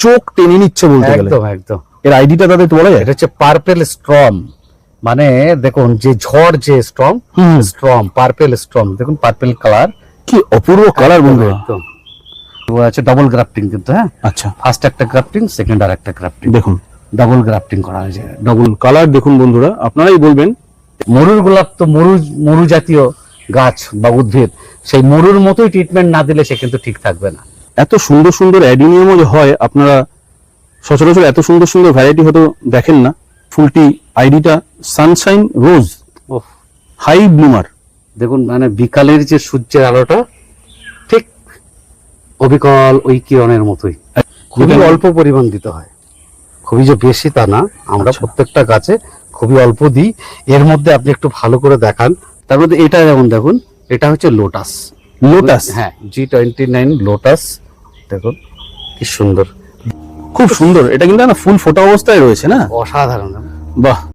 চোখ টেনে নিচ্ছে বলতে গেলে। একদম একদম। এর আইডিটা তাদের একটু বলা যায়? এটা হচ্ছে পার্পেল স্ট্রম, মানে দেখুন যে ঝড় যে স্ট্রম, স্ট্রম পার্পেল স্ট্রম, দেখুন পার্পেল কালার, কি অপূর্ব কালার বন্ধুরা। একদম। ও আছে ডাবল গ্রাফটিং কিন্তু, হ্যাঁ আচ্ছা ফার্স্ট একটা গ্রাফটিং, সেকেন্ড আর একটা গ্রাফটিং, দেখুন ডাবল গ্রাফটিং করা হয়েছে। ডাবল কালার দেখুন বন্ধুরা, আপনারাই বলবেন। মরুর গোলাপ তো মরু জাতীয় গাছ বা উদ্ভিদ, সেই মরুর মতোই ট্রিটমেন্ট না দিলে সে কিন্তু ঠিক থাকবে না। এত সুন্দর সুন্দর অ্যাডিনিয়ামও যে হয়, আপনারা সচরাচর এত সুন্দর সুন্দর ভ্যারাইটি হয়তো দেখেন না। ফুলটি আইডিটা সানশাইন রোজ, ওহ হাই ব্লুমার। দেখুন মানে বিকালের যে সূর্যের আলোটা ঠিক অবিকল ওই কিরণের মতোই, খুবই অল্প পরিমাণ দিতে হয়, খুবই যে বেশি তা না। আমরা আচ্ছা। প্রত্যেকটা গাছে খুবই অল্প দিই। এর মধ্যে আপনি একটু ভালো করে দেখান। তার মধ্যে এটা যেমন দেখুন, এটা হচ্ছে লোটাস, লোটাস, হ্যাঁ G29 লোটাস, দেখুন কি সুন্দর, খুব সুন্দর। এটা কিন্তু না ফুল ফোটা অবস্থায় রয়েছে না? অসাধারণ। বাহ।